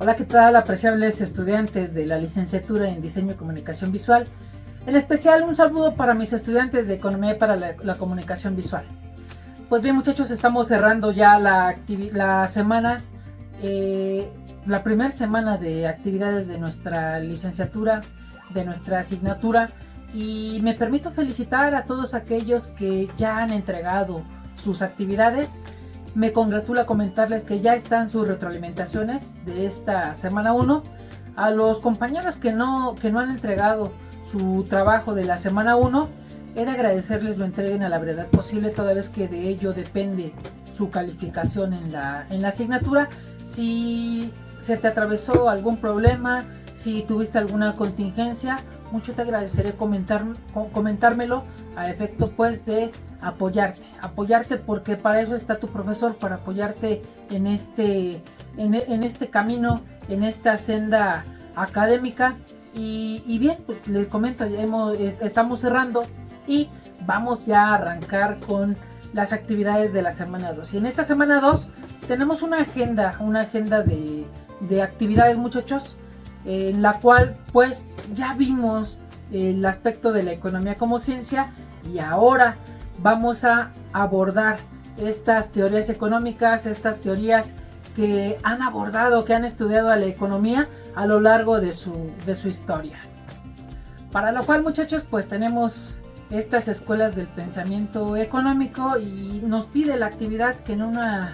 Hola, ¿qué tal, apreciables estudiantes de la licenciatura en Diseño y Comunicación Visual? En especial, un saludo para mis estudiantes de Economía para la Comunicación Visual. Pues bien, muchachos, estamos cerrando ya la semana, la primera semana de actividades de nuestra licenciatura, de nuestra asignatura, y me permito felicitar a todos aquellos que ya han entregado sus actividades. Me congratula comentarles que ya están sus retroalimentaciones de esta semana 1. A los compañeros que no han entregado su trabajo de la semana 1, he de agradecerles lo entreguen a la brevedad posible, toda vez que de ello depende su calificación en la asignatura. Si se te atravesó algún problema, si tuviste alguna contingencia, mucho te agradeceré comentármelo a efecto pues de apoyarte, porque para eso está tu profesor, para apoyarte en este camino, en esta senda académica. Y bien, pues les comento, estamos cerrando y vamos ya a arrancar con las actividades de la semana 2. Y en esta semana 2 tenemos una agenda de actividades, muchachos, en la cual pues ya vimos el aspecto de la economía como ciencia, y ahora vamos a abordar estas teorías económicas, estas teorías que han abordado, que han estudiado a la economía a lo largo de su historia. Para lo cual, muchachos, pues tenemos estas escuelas del pensamiento económico, y nos pide la actividad que en una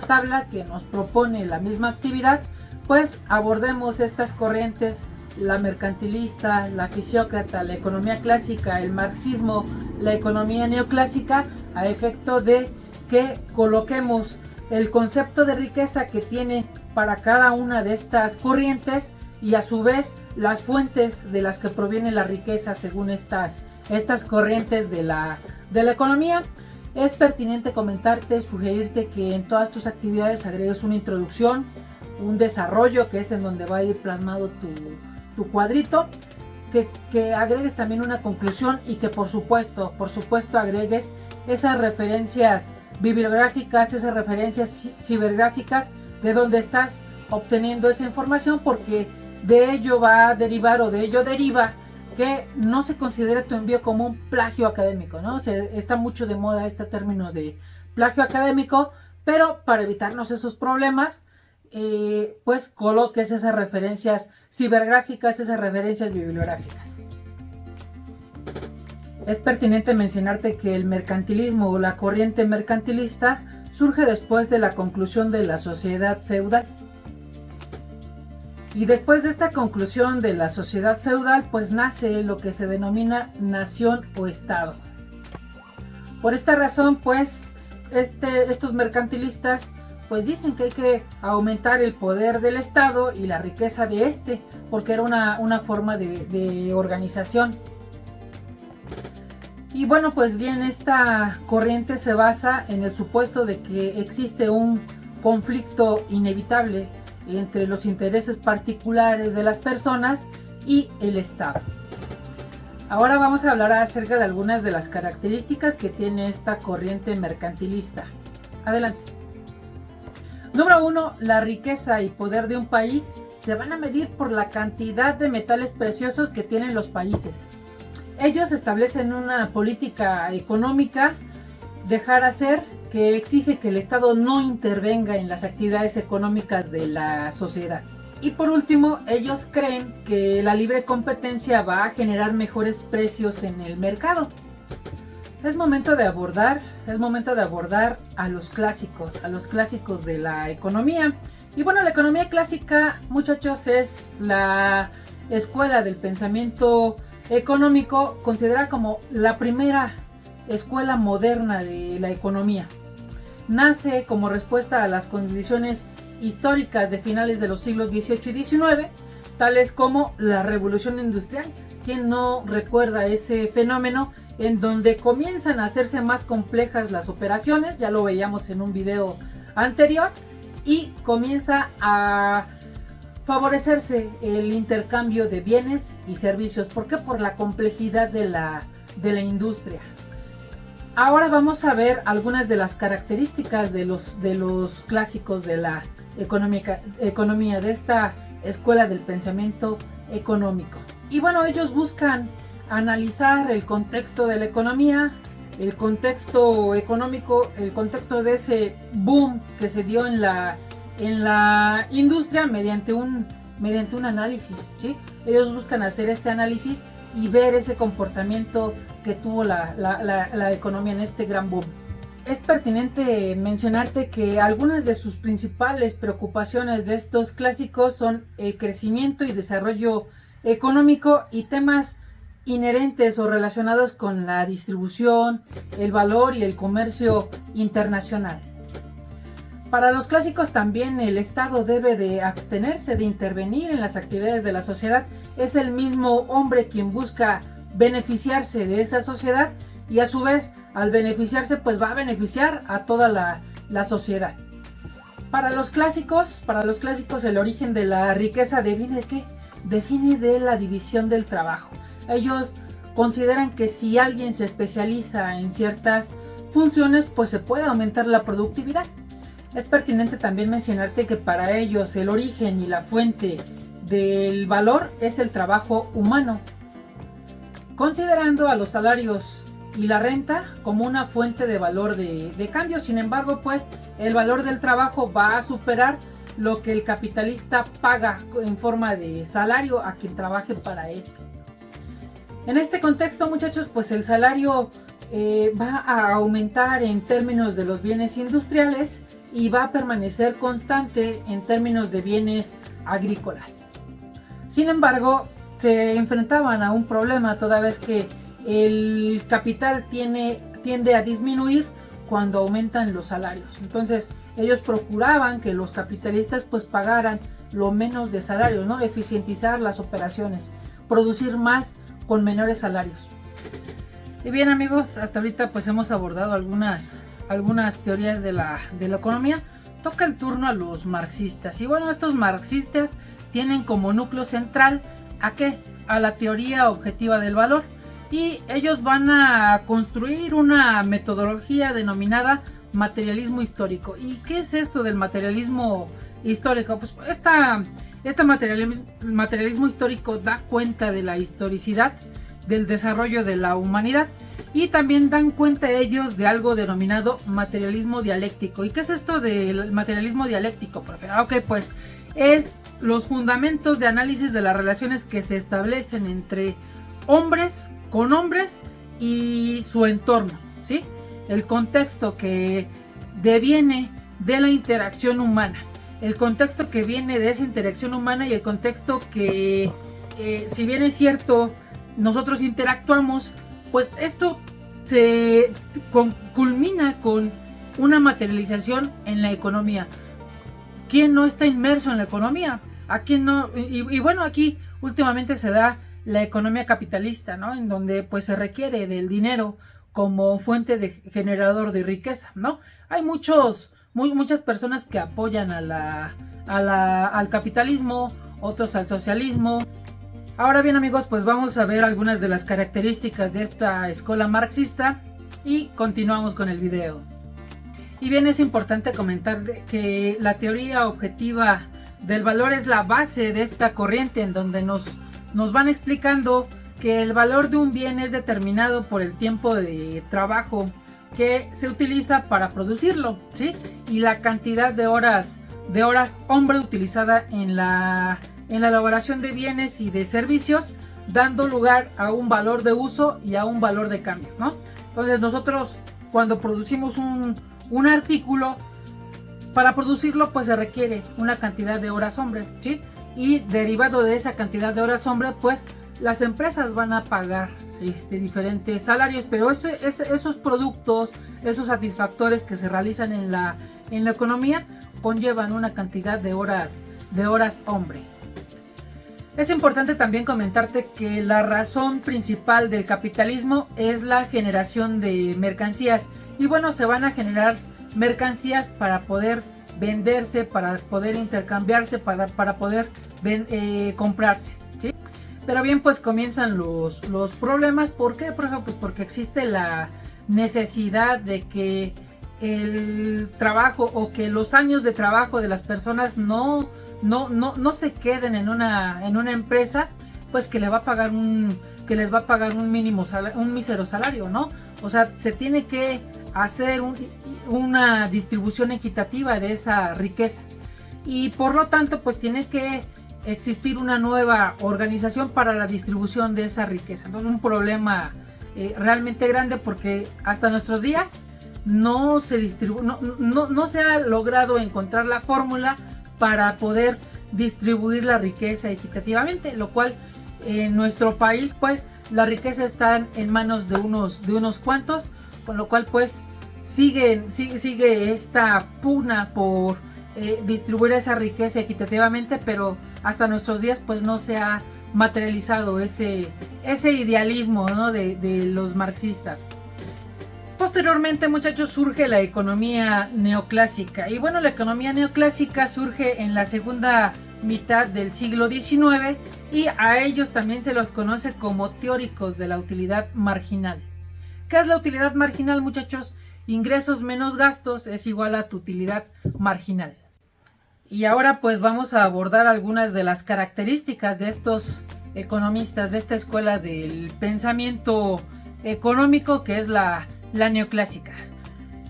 tabla que nos propone la misma actividad, pues abordemos estas corrientes: la mercantilista, la fisiócrata, la economía clásica, el marxismo, la economía neoclásica, a efecto de que coloquemos el concepto de riqueza que tiene para cada una de estas corrientes, y a su vez las fuentes de las que proviene la riqueza según estas corrientes de la economía. Es pertinente comentarte, sugerirte que en todas tus actividades agregues una introducción, un desarrollo, que es en donde va a ir plasmado tu cuadrito, que agregues también una conclusión, y que por supuesto agregues esas referencias bibliográficas, esas referencias cibergráficas de donde estás obteniendo esa información, porque de ello va a derivar, o de ello deriva, que no se considere tu envío como un plagio académico, ¿no? Está mucho de moda este término de plagio académico, pero para evitarnos esos problemas, pues coloques esas referencias cibergráficas, esas referencias bibliográficas. Es pertinente mencionarte que el mercantilismo, o la corriente mercantilista, surge después de la conclusión de la sociedad feudal. Y después de esta conclusión de la sociedad feudal, pues nace lo que se denomina nación o estado. Por esta razón, pues estos mercantilistas pues dicen que hay que aumentar el poder del Estado y la riqueza de este, porque era una forma de organización. Y bueno, pues bien, esta corriente se basa en el supuesto de que existe un conflicto inevitable entre los intereses particulares de las personas y el Estado. Ahora vamos a hablar acerca de algunas de las características que tiene esta corriente mercantilista. Adelante. Número 1. La riqueza y poder de un país se van a medir por la cantidad de metales preciosos que tienen los países. Ellos establecen una política económica, dejar hacer, que exige que el Estado no intervenga en las actividades económicas de la sociedad. Y por último, ellos creen que la libre competencia va a generar mejores precios en el mercado. Es momento de abordar a los clásicos de la economía. Y bueno, la economía clásica, muchachos, es la escuela del pensamiento económico, considerada como la primera escuela moderna de la economía. Nace como respuesta a las condiciones históricas de finales de los siglos XVIII y XIX, tales como la Revolución Industrial. ¿Quién no recuerda ese fenómeno en donde comienzan a hacerse más complejas las operaciones? Ya lo veíamos en un video anterior, y comienza a favorecerse el intercambio de bienes y servicios. ¿Por qué? Por la complejidad de la industria. Ahora vamos a ver algunas de las características de los clásicos de la economía, de esta escuela del pensamiento económico. Y bueno, ellos buscan analizar el contexto de la economía, el contexto económico, el contexto de ese boom que se dio en la industria mediante un análisis, ¿sí? Ellos buscan hacer este análisis y ver ese comportamiento que tuvo la economía en este gran boom. Es pertinente mencionarte que algunas de sus principales preocupaciones de estos clásicos son el crecimiento y desarrollo económico y temas inherentes o relacionados con la distribución, el valor y el comercio internacional. Para los clásicos también el Estado debe de abstenerse de intervenir en las actividades de la sociedad. Es el mismo hombre quien busca beneficiarse de esa sociedad y a su vez al beneficiarse pues va a beneficiar a toda la sociedad. Para los clásicos el origen de la riqueza deviene ¿de qué? Deviene de la división del trabajo. Ellos consideran que si alguien se especializa en ciertas funciones pues se puede aumentar la productividad. Es pertinente también mencionarte que para ellos el origen y la fuente del valor es el trabajo humano, considerando a los salarios y la renta como una fuente de valor de cambio. Sin embargo, pues el valor del trabajo va a superar lo que el capitalista paga en forma de salario a quien trabaje para él. En este contexto, muchachos, pues el salario va a aumentar en términos de los bienes industriales y va a permanecer constante en términos de bienes agrícolas. Sin embargo, se enfrentaban a un problema toda vez que el capital tiende a disminuir cuando aumentan los salarios. Entonces, ellos procuraban que los capitalistas pues pagaran lo menos de salario, ¿no? Eficientizar las operaciones, producir más con menores salarios. Y bien, amigos, hasta ahorita pues hemos abordado algunas teorías de la economía. Toca el turno a los marxistas. Y bueno, estos marxistas tienen como núcleo central ¿a qué? A la teoría objetiva del valor. Y ellos van a construir una metodología denominada materialismo histórico. ¿Y qué es esto del materialismo histórico? Pues este materialismo histórico da cuenta de la historicidad del desarrollo de la humanidad y también dan cuenta ellos de algo denominado materialismo dialéctico. ¿Y qué es esto del materialismo dialéctico, profe? Ok, pues es los fundamentos de análisis de las relaciones que se establecen entre hombres con hombres y su entorno, ¿sí? El contexto que deviene de la interacción humana, el contexto que viene de esa interacción humana y el contexto que, si bien es cierto, nosotros interactuamos, pues esto se culmina con una materialización en la economía. ¿Quién no está inmerso en la economía? ¿A quién no? Y bueno, aquí últimamente se da la economía capitalista, ¿no? En donde pues se requiere del dinero como fuente de generador de riqueza, ¿no? Hay muchas personas que apoyan al capitalismo, otros al socialismo. Ahora bien, amigos, pues vamos a ver algunas de las características de esta escuela marxista y continuamos con el video. Y bien, es importante comentar que la teoría objetiva del valor es la base de esta corriente, en donde nos van explicando que el valor de un bien es determinado por el tiempo de trabajo que se utiliza para producirlo, ¿sí? Y la cantidad de horas hombre utilizada en la elaboración de bienes y de servicios, dando lugar a un valor de uso y a un valor de cambio, ¿no? Entonces nosotros cuando producimos un artículo, para producirlo pues se requiere una cantidad de horas hombre, ¿sí? Y derivado de esa cantidad de horas hombre, pues las empresas van a pagar diferentes salarios, pero esos productos, esos satisfactores que se realizan en la economía conllevan una cantidad de horas hombre. Es importante también comentarte que la razón principal del capitalismo es la generación de mercancías. Y bueno, se van a generar mercancías para poder venderse, para poder intercambiarse, para poder comprarse, ¿sí? Pero bien, pues comienzan los problemas. ¿Por qué? Por ejemplo, pues porque existe la necesidad de que el trabajo o que los años de trabajo de las personas no se queden en una empresa, pues que les va a pagar un mísero salario, ¿no? O sea, se tiene que hacer una distribución equitativa de esa riqueza, y por lo tanto pues tiene que existir una nueva organización para la distribución de esa riqueza. Entonces, un problema realmente grande, porque hasta nuestros días no se ha logrado encontrar la fórmula para poder distribuir la riqueza equitativamente, lo cual en nuestro país pues la riqueza está en manos de unos cuantos, con lo cual pues sigue esta pugna por distribuir esa riqueza equitativamente, pero hasta nuestros días pues no se ha materializado ese idealismo, ¿no?, de los marxistas. Posteriormente, muchachos, surge la economía neoclásica. Y bueno, la economía neoclásica surge en la segunda mitad del siglo XIX, y a ellos también se los conoce como teóricos de la utilidad marginal. ¿Qué es la utilidad marginal, muchachos? Ingresos menos gastos es igual a tu utilidad marginal. Y ahora pues vamos a abordar algunas de las características de estos economistas de esta escuela del pensamiento económico, que es la neoclásica.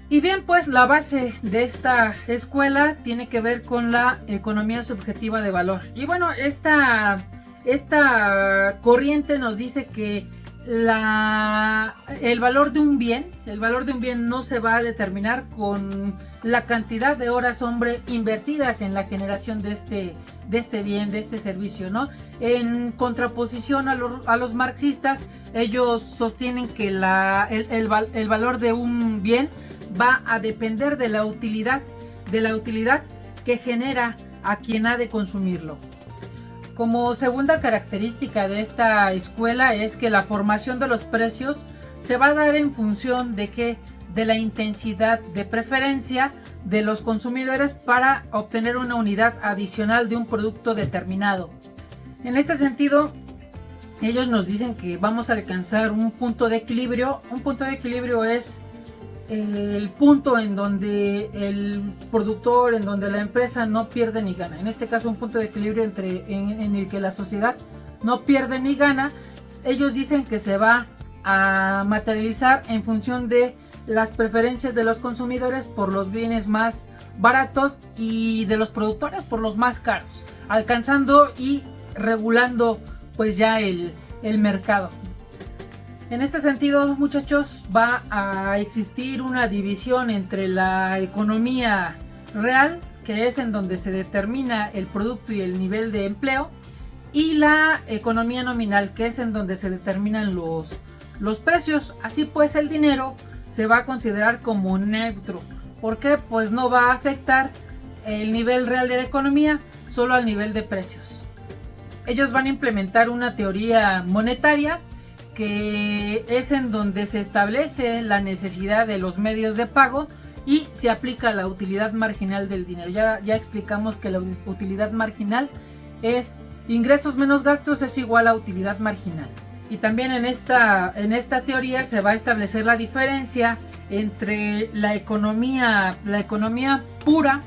Y bien, pues la base de esta escuela tiene que ver con la economía subjetiva de valor. Y bueno, esta corriente nos dice que el valor de un bien no se va a determinar con la cantidad de horas hombre invertidas en la generación de este bien, de este servicio, ¿no? En contraposición a los marxistas, ellos sostienen que el valor de un bien va a depender de la utilidad que genera a quien ha de consumirlo. Como segunda característica de esta escuela es que la formación de los precios se va a dar en función de la intensidad de preferencia de los consumidores para obtener una unidad adicional de un producto determinado. En este sentido, ellos nos dicen que vamos a alcanzar un punto de equilibrio. Un punto de equilibrio es el punto en donde el productor, en donde la empresa no pierde ni gana. En este caso, un punto de equilibrio en el que la sociedad no pierde ni gana. Ellos dicen que se va a materializar en función de las preferencias de los consumidores por los bienes más baratos y de los productores por los más caros, alcanzando y regulando pues ya el mercado. En este sentido, muchachos, va a existir una división entre la economía real, que es en donde se determina el producto y el nivel de empleo, y la economía nominal, que es en donde se determinan los precios. Así pues, el dinero se va a considerar como neutro. ¿Por qué? Pues no va a afectar el nivel real de la economía, solo al nivel de precios. Ellos van a implementar una teoría monetaria, que es en donde se establece la necesidad de los medios de pago y se aplica la utilidad marginal del dinero. Ya explicamos que la utilidad marginal es ingresos menos gastos es igual a utilidad marginal. Y también en esta teoría se va a establecer la diferencia entre la economía pura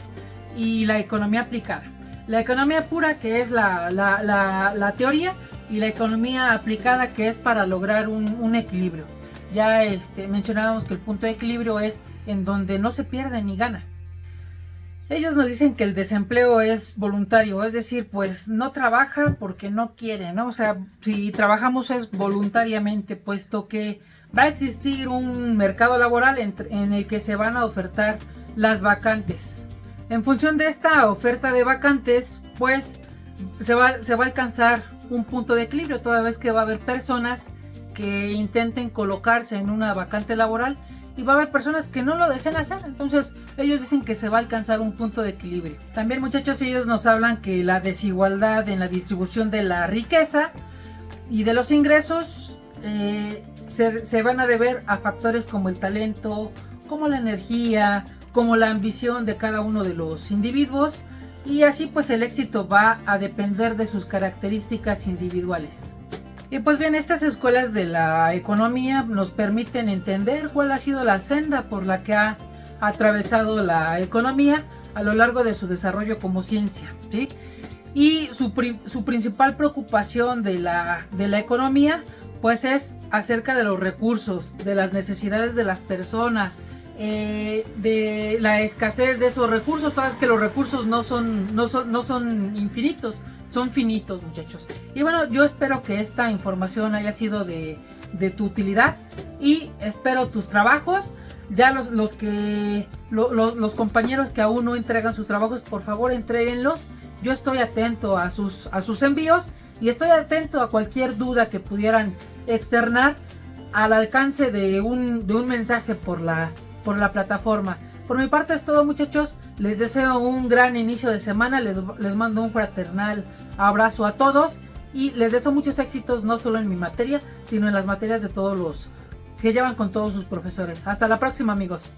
y la economía aplicada. La economía pura, que es la teoría, y la economía aplicada, que es para lograr un equilibrio. Ya mencionábamos que el punto de equilibrio es en donde no se pierde ni gana. Ellos nos dicen que el desempleo es voluntario, es decir, pues no trabaja porque no quiere, ¿no? O sea, si trabajamos es voluntariamente, puesto que va a existir un mercado laboral en el que se van a ofertar las vacantes. En función de esta oferta de vacantes, pues se va a alcanzar un punto de equilibrio, toda vez que va a haber personas que intenten colocarse en una vacante laboral y va a haber personas que no lo deseen hacer. Entonces ellos dicen que se va a alcanzar un punto de equilibrio. También, muchachos, ellos nos hablan que la desigualdad en la distribución de la riqueza y de los ingresos se van a deber a factores como el talento, como la energía, como la ambición de cada uno de los individuos. Y así pues el éxito va a depender de sus características individuales. Y pues bien, estas escuelas de la economía nos permiten entender cuál ha sido la senda por la que ha atravesado la economía a lo largo de su desarrollo como ciencia, ¿sí? Y su principal preocupación de la economía pues es acerca de los recursos, de las necesidades de las personas, de la escasez de esos recursos, todas que los recursos no son infinitos, son finitos, muchachos. Y bueno, yo espero que esta información haya sido de tu utilidad y espero tus trabajos. Ya los compañeros que aún no entregan sus trabajos, por favor entréguenlos. Yo estoy atento a sus envíos y estoy atento a cualquier duda que pudieran externar al alcance de un mensaje por la plataforma. Por mi parte es todo, muchachos. Les deseo un gran inicio de semana. Les mando un fraternal abrazo a todos y les deseo muchos éxitos, no solo en mi materia, sino en las materias de todos los que llevan con todos sus profesores. Hasta la próxima, amigos.